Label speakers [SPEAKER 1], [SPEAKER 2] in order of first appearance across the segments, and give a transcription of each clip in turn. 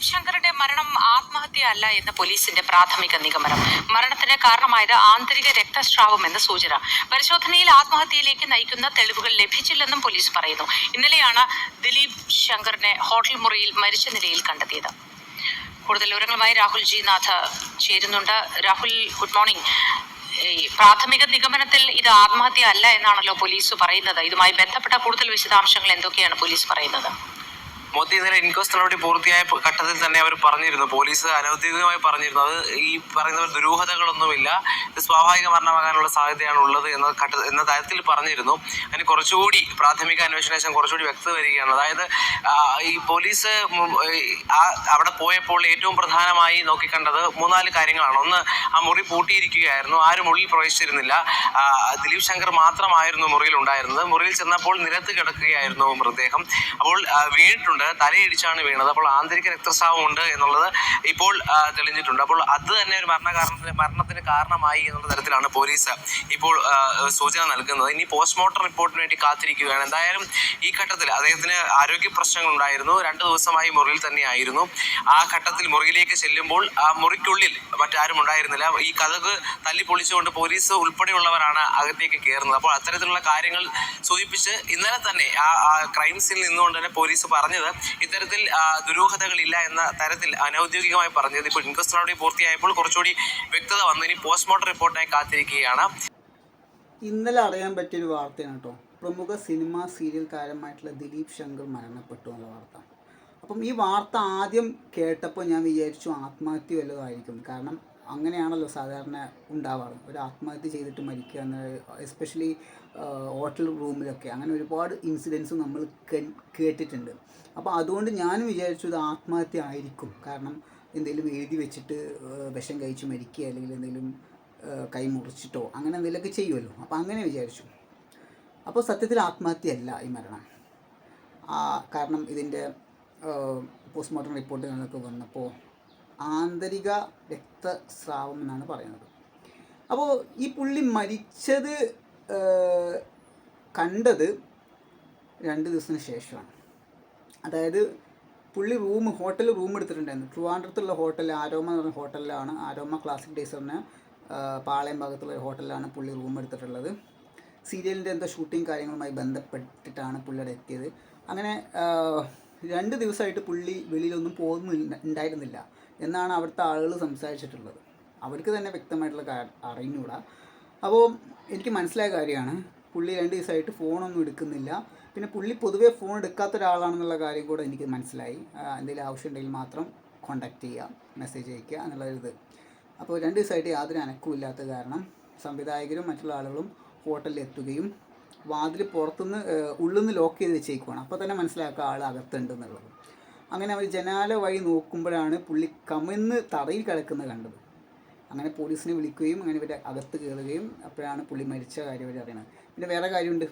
[SPEAKER 1] ദിലീപ് ശങ്കറിന്റെ മരണം ആത്മഹത്യ അല്ല എന്ന പോലീസിന്റെ പ്രാഥമിക നിഗമനം. മരണത്തിന് കാരണമായത് ആന്തരിക രക്തസ്രാവമെന്ന് സൂചന. പരിശോധനയിൽ ആത്മഹത്യയിലേക്ക് നയിക്കുന്ന തെളിവുകൾ ലഭിച്ചില്ലെന്നും പോലീസ് പറയുന്നു. ഇന്നലെയാണ് ദിലീപ് ശങ്കറിനെ ഹോട്ടൽ മുറിയിൽ മരിച്ച നിലയിൽ കണ്ടെത്തിയത്. കൂടുതൽ വിവരങ്ങളുമായി രാഹുൽ ജി നാഥ് ചേരുന്നുണ്ട്. Rahul, good morning. പ്രാഥമിക നിഗമനത്തിൽ ഇത് ആത്മഹത്യ അല്ല എന്നാണല്ലോ പോലീസ് പറയുന്നത്. ഇതുമായി ബന്ധപ്പെട്ട കൂടുതൽ വിശദാംശങ്ങൾ എന്തൊക്കെയാണ് പോലീസ് പറയുന്നത്?
[SPEAKER 2] മോദി ഇന്നലെ ഇൻക്വസ്റ്റ് നടപടി പൂർത്തിയായ ഘട്ടത്തിൽ തന്നെ അവർ പറഞ്ഞിരുന്നു, പോലീസ് അനൗദ്യോഗികമായി പറഞ്ഞിരുന്നു, അത് ഈ പറയുന്ന ദുരൂഹതകളൊന്നുമില്ല, ഇത് സ്വാഭാവിക മരണമാകാനുള്ള സാധ്യതയാണ് ഉള്ളത് എന്ന തരത്തിൽ പറഞ്ഞിരുന്നു. അതിന് കുറച്ചുകൂടി പ്രാഥമിക അന്വേഷണ കുറച്ചുകൂടി വ്യക്തത വരികയാണ്. അതായത് ഈ പോലീസ് അവിടെ പോയപ്പോൾ ഏറ്റവും പ്രധാനമായി നോക്കിക്കണ്ടത് 3-4 കാര്യങ്ങളാണ്. ഒന്ന്, ആ മുറി പൂട്ടിയിരിക്കുകയായിരുന്നു, ആരും ഉള്ളിൽ പ്രവേശിച്ചിരുന്നില്ല, ദിലീപ് ശങ്കർ മാത്രമായിരുന്നു മുറിയിൽ ഉണ്ടായിരുന്നത്. മുറിയിൽ ചെന്നപ്പോൾ നിലത്ത് കിടക്കുകയായിരുന്നു മൃതദേഹം. അപ്പോൾ വീണിട്ടുണ്ട്, തലയിടിച്ചാണ് വീണത്. അപ്പോൾ ആന്തരിക രക്തസ്രാവം ഉണ്ട് എന്നുള്ളത് ഇപ്പോൾ തെളിഞ്ഞിട്ടുണ്ട്. അപ്പോൾ അത് തന്നെ ഒരു മരണത്തിന് കാരണമായി എന്നുള്ള തരത്തിലാണ് പോലീസ് ഇപ്പോൾ സൂചന നൽകുന്നത്. ഇനി പോസ്റ്റ്മോർട്ടം റിപ്പോർട്ടിന് വേണ്ടി കാത്തിരിക്കുകയാണ്. എന്തായാലും ഈ ഘട്ടത്തിൽ അദ്ദേഹത്തിന് ആരോഗ്യ പ്രശ്നങ്ങൾ ഉണ്ടായിരുന്നു, 2 ദിവസമായി മുറിയിൽ തന്നെയായിരുന്നു. ആ ഘട്ടത്തിൽ മുറിയിലേക്ക് ചെല്ലുമ്പോൾ ആ മുറിക്കുള്ളിൽ മറ്റാരും ഉണ്ടായിരുന്നില്ല. ഈ കതക് തല്ലി പൊളിച്ചുകൊണ്ട് പോലീസ് ഉൾപ്പെടെയുള്ളവരാണ് അകത്തേക്ക് കയറുന്നത്. അപ്പോൾ അത്തരത്തിലുള്ള കാര്യങ്ങൾ സൂചിപ്പിച്ച് ഇന്നലെ തന്നെ ആ ക്രൈം സീനിൽ നിന്നുകൊണ്ട് തന്നെ പോലീസ് പറഞ്ഞത് ഇത്തരത്തിൽ ദുരൂഹതകളില്ല എന്ന തരത്തിൽ അനൗദ്യോഗികമായി പറഞ്ഞത്. ഇപ്പോൾ ഇൻക്വസ്റ്റ് നടപടി പൂർത്തിയായപ്പോൾ കുറച്ചുകൂടി വ്യക്തത വന്നു. ഇനി പോസ്റ്റ്മോർട്ടം റിപ്പോർട്ടിനായി കാത്തിരിക്കുകയാണ്.
[SPEAKER 3] ഇന്നലെ അറിയാൻ പറ്റിയൊരു വാർത്തയാണ് കേട്ടോ. പ്രമുഖ സിനിമ സീരിയൽ താരമായിട്ടുള്ള ദിലീപ് ശങ്കർ മരണപ്പെട്ടു എന്നുള്ള വാർത്ത. അപ്പം ഈ വാർത്ത ആദ്യം കേട്ടപ്പോൾ ഞാൻ വിചാരിച്ചു ആത്മഹത്യ വല്ലതായിരിക്കും. കാരണം അങ്ങനെയാണല്ലോ സാധാരണ ഉണ്ടാവാറ്, ഒരു ആത്മഹത്യ ചെയ്തിട്ട് മരിക്കുക എന്ന, എസ്പെഷ്യലി ഹോട്ടൽ റൂമിലൊക്കെ അങ്ങനെ ഒരുപാട് ഇൻസിഡൻസ് നമ്മൾ കേട്ടിട്ടുണ്ട്. അപ്പോൾ അതുകൊണ്ട് ഞാനും വിചാരിച്ചു ഇത് ആത്മഹത്യ ആയിരിക്കും. കാരണം എന്തെങ്കിലും എഴുതി വെച്ചിട്ട് വിഷം കഴിച്ച് മരിക്കുക, അല്ലെങ്കിൽ എന്തെങ്കിലും കൈ മുറിച്ചിട്ടോ അങ്ങനെ എന്തെങ്കിലുമൊക്കെ ചെയ്യുമല്ലോ. അപ്പോൾ അങ്ങനെ വിചാരിച്ചു. അപ്പോൾ സത്യത്തിൽ ആത്മഹത്യയല്ല ഈ മരണം. കാരണം ഇതിൻ്റെ പോസ്റ്റ്മോർട്ടം റിപ്പോർട്ടുകളൊക്കെ വന്നപ്പോൾ ആന്തരിക രക്തസ്രാവം എന്നാണ് പറയുന്നത്. അപ്പോൾ ഈ പുള്ളി മരിച്ചത് കണ്ടത് 2 ദിവസത്തിന് ശേഷമാണ്. അതായത് പുള്ളി ഹോട്ടൽ റൂം എടുത്തിട്ടുണ്ടായിരുന്നു. ട്രിവാൻഡ്രത്തുള്ള ഹോട്ടൽ ആരോമ എന്ന് പറഞ്ഞ ഹോട്ടലിലാണ്, ആരോമ ക്ലാസിക് ഡേയ്സ് പറഞ്ഞ പാളയം ഭാഗത്തുള്ള ഹോട്ടലിലാണ് പുള്ളി റൂം എടുത്തിട്ടുള്ളത്. സീരിയലിൻ്റെ എന്തോ ഷൂട്ടിങ് കാര്യങ്ങളുമായി ബന്ധപ്പെട്ടിട്ടാണ് പുള്ളി അവിടെ എത്തിയത്. അങ്ങനെ 2 ദിവസമായിട്ട് പുള്ളി വെളിയിലൊന്നും ഉണ്ടായിരുന്നില്ല എന്നാണ് അവിടുത്തെ ആളുകൾ സംസാരിച്ചിട്ടുള്ളത്. അവർക്ക് തന്നെ വ്യക്തമായിട്ടുള്ള അറിഞ്ഞൂടാ. അപ്പോൾ എനിക്ക് മനസ്സിലായ കാര്യമാണ്, പുള്ളി 2 ദിവസമായിട്ട് ഫോണൊന്നും എടുക്കുന്നില്ല. പിന്നെ പുള്ളി പൊതുവേ ഫോൺ എടുക്കാത്ത ഒരാളാണെന്നുള്ള കാര്യം കൂടെ എനിക്ക് മനസ്സിലായി. എന്തെങ്കിലും ആവശ്യമുണ്ടെങ്കിൽ മാത്രം കോൺടാക്റ്റ് ചെയ്യുക, മെസ്സേജ് അയയ്ക്കുക എന്നുള്ളൊരിത്. അപ്പോൾ 2 ദിവസമായിട്ട് യാതൊരു അനക്കവും ഇല്ലാത്ത കാരണം സംവിധായകരും മറ്റുള്ള ആളുകളും ഹോട്ടലിൽ എത്തുകയും വാതിൽ പുറത്തുനിന്ന് ഉള്ളിൽ നിന്ന് ലോക്ക് ചെയ്ത് വെച്ചേക്കുവാണ്. അപ്പോൾ തന്നെ മനസ്സിലാക്കുക ആൾ അകത്തുണ്ടെന്നുള്ളത്. അങ്ങനെ അവർ ജനാല വഴി നോക്കുമ്പോഴാണ് പുള്ളി കമിഴ്ന്ന് തറയിൽ കിടക്കുന്നത് കണ്ടത്. അങ്ങനെ പോലീസിനെ വിളിക്കുകയും അങ്ങനെ ഇവരെ അകത്ത് കയറുകയും അപ്പോഴാണ് പുള്ളി മരിച്ച കാര്യം അവർ അറിയണത്. പിന്നെ വേറെ കാര്യമുണ്ട്,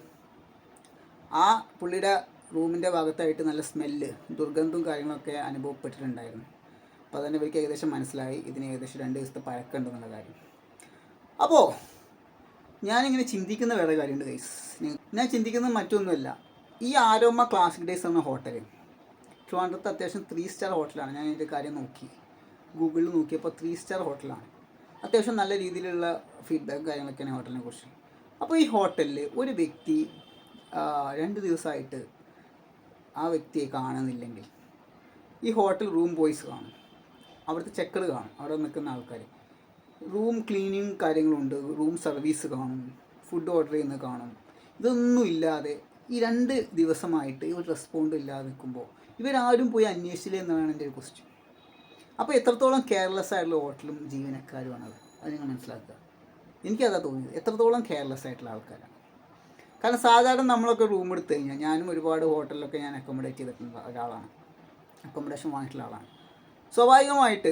[SPEAKER 3] ആ പുള്ളിയുടെ റൂമിൻ്റെ ഭാഗത്തായിട്ട് നല്ല സ്മെല്ല്, ദുർഗന്ധവും കാര്യങ്ങളൊക്കെ അനുഭവപ്പെട്ടിട്ടുണ്ടായിരുന്നു. അപ്പോൾ അതന്നെ ഇവർക്ക് ഏകദേശം മനസ്സിലായി ഇതിന് ഏകദേശം 2 ദിവസത്തെ പഴക്കമുണ്ടെന്നുള്ള കാര്യം. അപ്പോൾ ഞാനിങ്ങനെ ചിന്തിക്കുന്ന വേറെ കാര്യമുണ്ട് ഗൈസ്. ഞാൻ ചിന്തിക്കുന്നത് മറ്റൊന്നുമല്ല, ഈ ആരോമ ക്ലാസിക് ഡേയ്സ് എന്ന ഹോട്ടൽ ട്രിവാൻഡ്രത്ത് അത്യാവശ്യം 3 സ്റ്റാർ ഹോട്ടലാണ്. ഞാൻ ഇതിൻ്റെ കാര്യം നോക്കി, ഗൂഗിളിൽ നോക്കിയപ്പോൾ 3 സ്റ്റാർ ഹോട്ടലാണ്. അത്യാവശ്യം നല്ല രീതിയിലുള്ള ഫീഡ്ബാക്ക് കാര്യങ്ങളൊക്കെയാണ് ഹോട്ടലിനെ കുറിച്ച്. അപ്പോൾ ഈ ഹോട്ടലിൽ ഒരു വ്യക്തി 2 ദിവസമായിട്ട് ആ വ്യക്തിയെ കാണുന്നില്ലെങ്കിൽ ഈ ഹോട്ടൽ റൂം ബോയ്സ് കാണും, അവിടുത്തെ ചെക്കർ കാണും, അവിടെ നിൽക്കുന്ന ആൾക്കാർ, റൂം ക്ലീനിങ് കാര്യങ്ങളുണ്ട്, റൂം സർവീസ് കാണും, ഫുഡ് ഓർഡർ ചെയ്യുന്നത് കാണും. ഇതൊന്നും ഇല്ലാതെ ഈ 2 ദിവസമായിട്ട് ഇവർ റെസ്പോണ്ട് ഇല്ലാതെ നിൽക്കുമ്പോൾ ഇവരാരും പോയി അന്വേഷിച്ചില്ല എന്നാണ് എൻ്റെ ഒരു ക്വസ്റ്റ്യൻ. അപ്പോൾ എത്രത്തോളം കെയർലെസ് ആയിട്ടുള്ള ഹോട്ടലും ജീവനക്കാരുമാണത്, അത് നിങ്ങൾ മനസ്സിലാക്കുക. എനിക്കതാ തോന്നിയത്, എത്രത്തോളം കെയർലെസ് ആയിട്ടുള്ള ആൾക്കാരാണ്. കാരണം സാധാരണ നമ്മളൊക്കെ റൂം എടുത്തു കഴിഞ്ഞാൽ, ഞാനും ഒരുപാട് ഹോട്ടലിലൊക്കെ ഞാൻ അക്കോമഡേറ്റ് ചെയ്തിട്ടുള്ള ഒരാളാണ്, അക്കോമഡേഷൻ വാങ്ങിയിട്ടുള്ള ആളാണ്. സ്വാഭാവികമായിട്ട്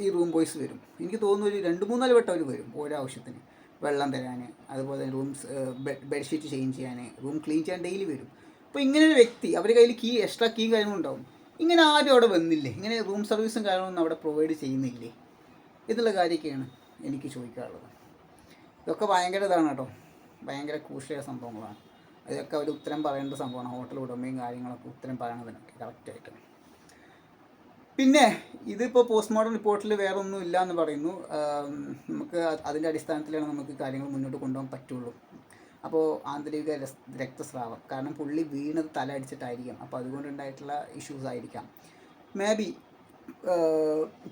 [SPEAKER 3] ഈ റൂം ബോയ്സ് വരും. എനിക്ക് തോന്നുന്നു ഒരു 2-3 വട്ടം അവർ വരും ഓരോ ആവശ്യത്തിന്, വെള്ളം തരാൻ, അതുപോലെ റൂംസ് ബെഡ്ഷീറ്റ് ചേഞ്ച് ചെയ്യാൻ, റൂം ക്ലീൻ ചെയ്യാൻ ഡെയിലി വരും. അപ്പോൾ ഇങ്ങനൊരു വ്യക്തി, അവരുടെ കയ്യിൽ എക്സ്ട്രാ കീ കാര്യങ്ങളുണ്ടാവും. ഇങ്ങനെ ആരും അവിടെ വന്നില്ലേ, ഇങ്ങനെ റൂം സർവീസും കാര്യങ്ങളൊന്നും അവിടെ പ്രൊവൈഡ് ചെയ്യുന്നില്ലേ എന്നുള്ള കാര്യമൊക്കെയാണ് എനിക്ക് ചോദിക്കാനുള്ളത്. ഇതൊക്കെ ഭയങ്കര ഇതാണ് കേട്ടോ, ഭയങ്കര ക്രൂഷ്യൽ സംഭവങ്ങളാണ്. അതൊക്കെ അവർ ഉത്തരം പറയേണ്ട സംഭവമാണ്. ഹോട്ടൽ ഉടമയും കാര്യങ്ങളൊക്കെ ഉത്തരം പറയണതിനൊക്കെ കറക്റ്റായിട്ട്. പിന്നെ ഇതിപ്പോൾ പോസ്റ്റ്മോർട്ടം റിപ്പോർട്ടിൽ വേറെ ഒന്നും ഇല്ല എന്ന് പറയുന്നു. നമുക്ക് അതിൻ്റെ അടിസ്ഥാനത്തിലാണ് നമുക്ക് കാര്യങ്ങൾ മുന്നോട്ട് കൊണ്ടുപോകാൻ പറ്റുള്ളൂ. അപ്പോൾ ആന്തരിക രക്തസ്രാവം, കാരണം പുള്ളി വീണത് തല അടിച്ചിട്ടായിരിക്കാം, അപ്പോൾ അതുകൊണ്ടുണ്ടായിട്ടുള്ള ഇഷ്യൂസ് ആയിരിക്കാം. മേ ബി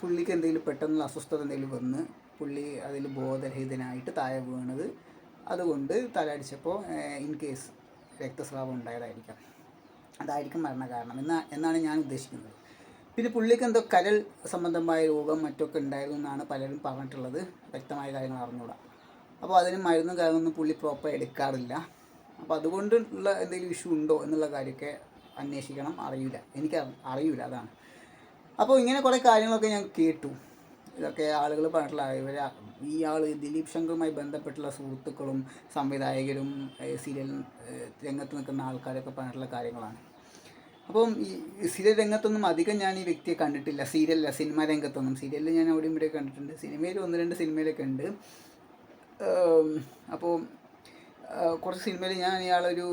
[SPEAKER 3] പുള്ളിക്ക് എന്തെങ്കിലും പെട്ടെന്നുള്ള അസ്വസ്ഥത എന്തെങ്കിലും വന്ന് പുള്ളി അതിൽ ബോധരഹിതനായിട്ട് താഴെ വീണത്, അതുകൊണ്ട് തല അടിച്ചപ്പോൾ ഇൻ കേസ് രക്തസ്രാവം ഉണ്ടായതായിരിക്കാം. അതായിരിക്കും മരണകാരണം എന്നാണ് ഞാൻ ഉദ്ദേശിക്കുന്നത്. പിന്നെ പുള്ളിക്ക് എന്തോ കരൾ സംബന്ധമായ രോഗം മറ്റൊക്കെ ഉണ്ടായിരുന്നു എന്നാണ് പലരും പറഞ്ഞിട്ടുള്ളത്. വ്യക്തമായ കാര്യങ്ങൾ അറിഞ്ഞൂടാ. അപ്പോൾ അതിന് മരുന്നും കാര്യമൊന്നും പുള്ളി പ്രോപ്പർ എടുക്കാറില്ല. അപ്പോൾ അതുകൊണ്ടുള്ള എന്തെങ്കിലും ഇഷ്യൂ ഉണ്ടോ എന്നുള്ള കാര്യമൊക്കെ അന്വേഷിക്കണം. എനിക്ക് അറിയില്ല, അതാണ്. അപ്പോൾ ഇങ്ങനെ കുറേ കാര്യങ്ങളൊക്കെ ഞാൻ കേട്ടു. ഇതൊക്കെ ആളുകൾ പറഞ്ഞിട്ടുള്ള ഈ ആൾ ദിലീപ് ശങ്കറുമായി ബന്ധപ്പെട്ടുള്ള സുഹൃത്തുക്കളും സംവിധായകരും സീരിയൽ രംഗത്ത് നിൽക്കുന്ന ആൾക്കാരൊക്കെ പറഞ്ഞിട്ടുള്ള കാര്യങ്ങളാണ്. അപ്പം ഈ സീരിയൽ രംഗത്തൊന്നും അധികം ഞാൻ ഈ വ്യക്തിയെ കണ്ടിട്ടില്ല. സിനിമാ രംഗത്തൊന്നും. സീരിയലിൽ ഞാൻ അവിടെയും ഇവിടെ കണ്ടിട്ടുണ്ട്. സിനിമയിൽ 1-2 സിനിമയിലൊക്കെ ഉണ്ട്. അപ്പോൾ കുറച്ച് സിനിമയിൽ ഞാൻ ഇയാളൊരു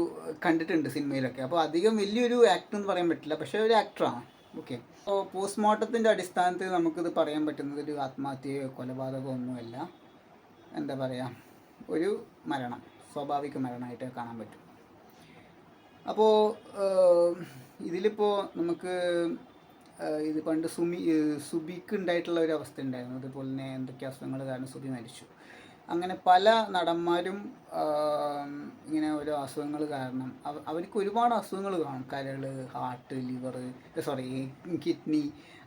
[SPEAKER 3] കണ്ടിട്ടുണ്ട് സിനിമയിലൊക്കെ. അപ്പോൾ അധികം വലിയൊരു ആക്ടർ എന്ന് പറയാൻ പറ്റില്ല, പക്ഷേ ഒരു ആക്ടറാണ്. ഓക്കെ. അപ്പോൾ പോസ്റ്റ്മോർട്ടത്തിൻ്റെ അടിസ്ഥാനത്തിൽ നമുക്കിത് പറയാൻ പറ്റുന്നത് ഒരു ആത്മഹത്യയോ കൊലപാതകമോ ഒന്നുമല്ല. എന്താ പറയുക, ഒരു മരണം, സ്വാഭാവിക മരണമായിട്ട് കാണാൻ പറ്റും. അപ്പോൾ ഇതിലിപ്പോൾ നമുക്ക് ഇത് പണ്ട് സുബിക്ക് ഉണ്ടായിട്ടുള്ള ഒരു അവസ്ഥ ഉണ്ടായിരുന്നു. അതുപോലെ തന്നെ എന്തൊക്കെ അസുഖങ്ങൾ കാരണം സുബി മരിച്ചു. അങ്ങനെ പല നടന്മാരും ഇങ്ങനെ ഓരോ അസുഖങ്ങൾ കാരണം അവർക്ക് ഒരുപാട് അസുഖങ്ങൾ കാണും. കരൾ, ഹാർട്ട്, ലിവർ, കിഡ്നി,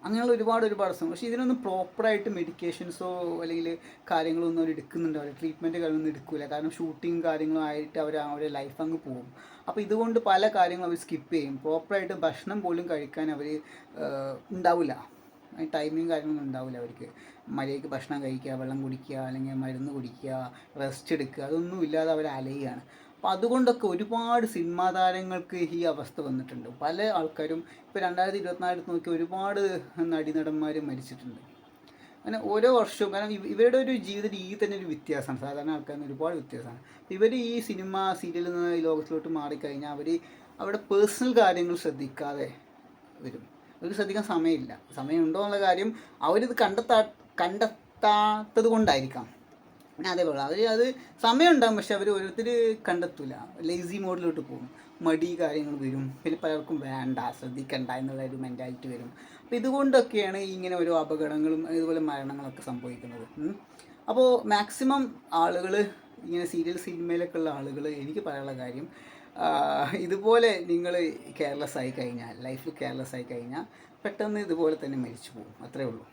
[SPEAKER 3] അങ്ങനെയുള്ള ഒരുപാട് അസുഖങ്ങൾ. പക്ഷേ ഇതിനൊന്നും പ്രോപ്പറായിട്ട് മെഡിക്കേഷൻസോ അല്ലെങ്കിൽ കാര്യങ്ങളൊന്നും അവർ എടുക്കുന്നുണ്ടാവില്ല. ട്രീറ്റ്മെൻറ്റ് കാര്യമൊന്നും എടുക്കില്ല. കാരണം ഷൂട്ടിങ് കാര്യങ്ങളും ആയിട്ട് അവരുടെ ലൈഫ് അങ്ങ് പോകും. അപ്പോൾ ഇതുകൊണ്ട് പല കാര്യങ്ങളും അവർ സ്കിപ്പ് ചെയ്യും. പ്രോപ്പറായിട്ട് ഭക്ഷണം പോലും കഴിക്കാൻ അവർ ഉണ്ടാവില്ല. ടൈമിങ് കാര്യങ്ങളൊന്നും ഉണ്ടാവില്ല അവർക്ക്. മര്യാദയ്ക്ക് ഭക്ഷണം കഴിക്കുക, വെള്ളം കുടിക്കുക, അല്ലെങ്കിൽ മരുന്ന് കുടിക്കുക, റെസ്റ്റ് എടുക്കുക, അതൊന്നും ഇല്ലാതെ അവർ അലയുകയാണ്. അപ്പോൾ അതുകൊണ്ടൊക്കെ ഒരുപാട് സിനിമാ താരങ്ങൾക്ക് ഈ അവസ്ഥ വന്നിട്ടുണ്ട്. പല ആൾക്കാരും ഇപ്പോൾ 2024 നോക്കി ഒരുപാട് നടന്മാർ മരിച്ചിട്ടുണ്ട്. അങ്ങനെ ഓരോ വർഷവും, കാരണം ഇവരുടെ ഒരു ജീവിത രീതി തന്നെ ഒരു വ്യത്യാസമാണ്. സാധാരണ ആൾക്കാരിന് ഒരുപാട് വ്യത്യാസമാണ്. ഇവർ ഈ സീരിയലിൽ നിന്ന് ഈ ലോകത്തിലോട്ട് മാറിക്കഴിഞ്ഞാൽ അവരുടെ പേഴ്സണൽ കാര്യങ്ങൾ ശ്രദ്ധിക്കാതെ വരും. അവർക്ക് ശ്രദ്ധിക്കാൻ സമയമുണ്ടോ എന്നുള്ള കാര്യം അവരിത് കണ്ടെത്താത്തത് കൊണ്ടായിരിക്കാം. പിന്നെ അതേപോലെ അത് സമയമുണ്ടാകും, പക്ഷെ അവർ ഓരോരുത്തർ കണ്ടെത്തില്ല. ലേസി മോഡിലോട്ട് പോകും, മടി കാര്യങ്ങൾ വരും. പിന്നെ പലർക്കും ശ്രദ്ധിക്കണ്ട എന്നുള്ള ഒരു മെൻറ്റാലിറ്റി വരും. അപ്പോൾ ഇതുകൊണ്ടൊക്കെയാണ് ഇങ്ങനെ ഓരോ അപകടങ്ങളും ഇതുപോലെ മരണങ്ങളൊക്കെ സംഭവിക്കുന്നത്. അപ്പോൾ മാക്സിമം ആളുകൾ ഇങ്ങനെ സിനിമയിലൊക്കെ ഉള്ള ആളുകൾ, എനിക്ക് പറയാനുള്ള കാര്യം, ഇതുപോലെ നിങ്ങൾ കെയർലെസ് ആയി കഴിഞ്ഞാൽ, ലൈഫിൽ കെയർലെസ് ആയി കഴിഞ്ഞാൽ പെട്ടെന്ന് ഇതുപോലെ തന്നെ മരിച്ചു പോകും. അത്രേ ഉള്ളൂ.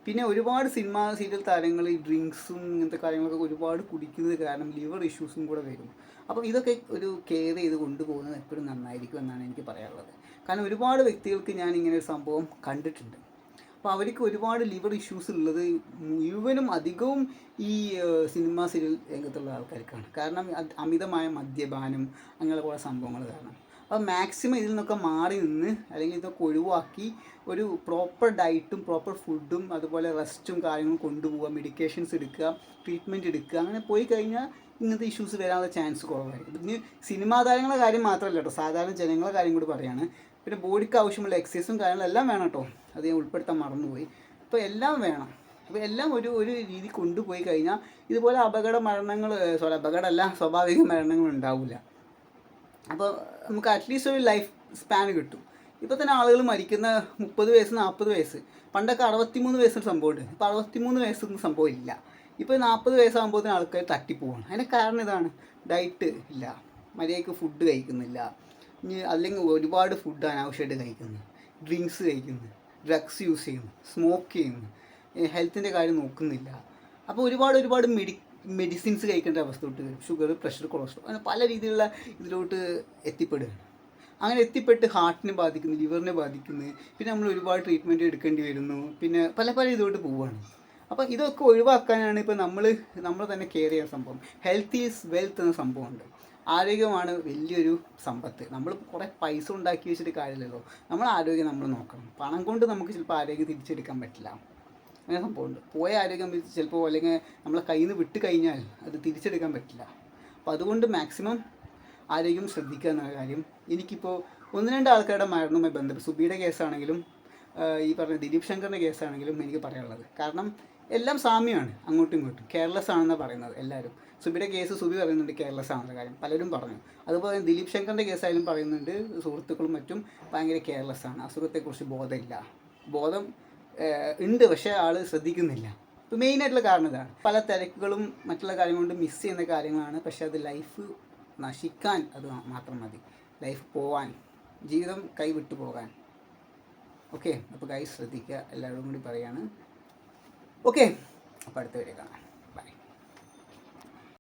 [SPEAKER 3] പിന്നെ ഒരുപാട് സീരിയൽ താരങ്ങൾ ഈ ഡ്രിങ്ക്സും ഇങ്ങനത്തെ കാര്യങ്ങളൊക്കെ ഒരുപാട് കുടിക്കുന്നത് കാരണം ലിവർ ഇഷ്യൂസും കൂടെ വരും. അപ്പോൾ ഇതൊക്കെ ഒരു കെയർ ചെയ്ത് കൊണ്ടുപോകുന്നത് എപ്പോഴും നന്നായിരിക്കും എന്നാണ് എനിക്ക് പറയാനുള്ളത്. കാരണം ഒരുപാട് വ്യക്തികൾക്ക് ഞാൻ ഇങ്ങനെ ഒരു സംഭവം കണ്ടിട്ടുണ്ട്. അപ്പോൾ അവർക്ക് ഒരുപാട് ലിവർ ഇഷ്യൂസ് ഉള്ളത് മുഴുവനും അധികവും ഈ സീരിയൽ രംഗത്തുള്ള ആൾക്കാർക്കാണ്. കാരണം അമിതമായ മദ്യപാനം അങ്ങനെയുള്ള കുറേ സംഭവങ്ങൾ കാരണം. അപ്പോൾ മാക്സിമം ഇതിൽ നിന്നൊക്കെ മാറി നിന്ന്, അല്ലെങ്കിൽ ഇതൊക്കെ ഒഴിവാക്കി ഒരു പ്രോപ്പർ ഡയറ്റും പ്രോപ്പർ ഫുഡും അതുപോലെ റെസ്റ്റും കാര്യങ്ങളും കൊണ്ടുപോവുക, മെഡിക്കേഷൻസ് എടുക്കുക, ട്രീറ്റ്മെൻറ്റ് എടുക്കുക. അങ്ങനെ പോയി കഴിഞ്ഞാൽ ഇങ്ങനത്തെ ഇഷ്യൂസ് വരാനുള്ള ചാൻസ് കുറവായിരിക്കും. ഇനി സിനിമാ താരങ്ങളുടെ കാര്യം മാത്രമല്ല കേട്ടോ, സാധാരണ ജനങ്ങളുടെ കാര്യം കൂടി പറയുകയാണ്. പിന്നെ ബോഡിക്ക് ആവശ്യമുള്ള എക്സസൈസും കാര്യങ്ങളെല്ലാം വേണം കേട്ടോ, അത് ഞാൻ ഉൾപ്പെടുത്താൻ മറന്നുപോയി. അപ്പോൾ എല്ലാം വേണം. അപ്പോൾ എല്ലാം ഒരു രീതി കൊണ്ടുപോയി കഴിഞ്ഞാൽ ഇതുപോലെ സ്വാഭാവിക മരണങ്ങൾ ഉണ്ടാവില്ല. അപ്പോൾ നമുക്ക് അറ്റ്ലീസ്റ്റ് ഒരു ലൈഫ് സ്പാൻ കിട്ടും. ഇപ്പോൾ തന്നെ ആളുകൾ മരിക്കുന്ന 30 വയസ്സ് 40 വയസ്സ്. പണ്ടൊക്കെ 63 വയസ്സിന് സംഭവമുണ്ട്. ഇപ്പോൾ 63 വയസ്സൊന്നും സംഭവം ഇല്ല. ഇപ്പോൾ 40 വയസ്സാകുമ്പോഴത്തേന് ആൾക്കാർ തട്ടിപ്പോവാണ്. അതിൻ്റെ കാരണം ഇതാണ്, ഡയറ്റ് ഇല്ല, മര്യാദയ്ക്ക് ഫുഡ് കഴിക്കുന്നില്ല, ഇനി അല്ലെങ്കിൽ ഒരുപാട് ഫുഡ് അനാവശ്യമായിട്ട് കഴിക്കുന്നു, ഡ്രിങ്ക്സ് കഴിക്കുന്നു, ഡ്രഗ്സ് യൂസ് ചെയ്യുന്നു, സ്മോക്ക് ചെയ്യുന്നു, ഹെൽത്തിൻ്റെ കാര്യം നോക്കുന്നില്ല. അപ്പോൾ ഒരുപാട് മെഡിസിൻസ് കഴിക്കേണ്ട അവസ്ഥയോട്ട് വരും. ഷുഗർ, പ്രഷർ, കൊളസ്ട്രോൾ, അങ്ങനെ പല രീതിയിലുള്ള ഇതിലോട്ട് എത്തിപ്പെടുകയാണ്. അങ്ങനെ എത്തിപ്പെട്ട് ഹാർട്ടിനെ ബാധിക്കുന്നു, ലിവറിനെ ബാധിക്കുന്നു. പിന്നെ നമ്മൾ ഒരുപാട് ട്രീറ്റ്മെൻറ്റ് എടുക്കേണ്ടി വരുന്നു. പിന്നെ പല ഇതിലോട്ട് പോവുകയാണ്. അപ്പോൾ ഇതൊക്കെ ഒഴിവാക്കാനാണ് ഇപ്പോൾ നമ്മൾ തന്നെ കെയർ ചെയ്യുന്ന സംഭവം. ഹെൽത്ത് ഈസ് വെൽത്ത് എന്ന സംഭവമുണ്ട്. ആരോഗ്യമാണ് വലിയൊരു സമ്പത്ത്. നമ്മൾ കുറേ പൈസ ഉണ്ടാക്കി വെച്ചിട്ട് കാര്യമില്ലല്ലോ. നമ്മൾ ആരോഗ്യം നമ്മൾ നോക്കണം. പണം കൊണ്ട് നമുക്ക് ചിലപ്പോൾ ആരോഗ്യം തിരിച്ചെടുക്കാൻ പറ്റില്ല. അങ്ങനെ സംഭവമുണ്ട്. പോയ ആരോഗ്യം ചിലപ്പോൾ അല്ലെങ്കിൽ നമ്മളെ കയ്യിൽ നിന്ന് വിട്ട് കഴിഞ്ഞാൽ അത് തിരിച്ചെടുക്കാൻ പറ്റില്ല. അപ്പോൾ അതുകൊണ്ട് മാക്സിമം ആരോഗ്യം ശ്രദ്ധിക്കുക എന്ന കാര്യം. എനിക്കിപ്പോൾ 1-2 ആൾക്കാരുടെ മരണവുമായി ബന്ധപ്പെട്ട്, സുബിയുടെ കേസാണെങ്കിലും ഈ പറഞ്ഞ ദിലീപ് ശങ്കറിൻ്റെ കേസാണെങ്കിലും എനിക്ക് പറയാനുള്ളത്. കാരണം എല്ലാം സാമ്യമാണ്, അങ്ങോട്ടും ഇങ്ങോട്ടും കെയർലെസ് ആണെന്നാണ് പറയുന്നത് എല്ലാവരും. സുബിയുടെ കേസ് സുബി പറയുന്നുണ്ട് കെയർലെസ് ആണെന്ന കാര്യം, പലരും പറഞ്ഞു. അതുപോലെ ദിലീപ് ശങ്കറിൻ്റെ കേസായാലും പറയുന്നുണ്ട് സുഹൃത്തുക്കളും മറ്റും ഭയങ്കര കെയർലെസ് ആണ്, അസുഖത്തെക്കുറിച്ച് ബോധമില്ല. ബോധം ഉണ്ട്, പക്ഷേ ആൾ ശ്രദ്ധിക്കുന്നില്ല. ഇപ്പോൾ മെയിനായിട്ടുള്ള കാരണം ഇതാണ്. പല തിരക്കുകളും മറ്റുള്ള കാര്യം കൊണ്ട് മിസ് ചെയ്യുന്ന കാര്യങ്ങളാണ്. പക്ഷേ അത് ലൈഫ് നശിക്കാൻ അത് മാത്രം മതി, ലൈഫ് പോവാൻ, ജീവിതം കൈവിട്ടു പോകാൻ. ഓക്കെ, അപ്പോൾ ഗൈസ് ശ്രദ്ധിക്കുക, എല്ലാവരും കൂടി പറയാണ്. ഓക്കെ, അപ്പോൾ അടുത്ത വീഡിയോ കാണാം.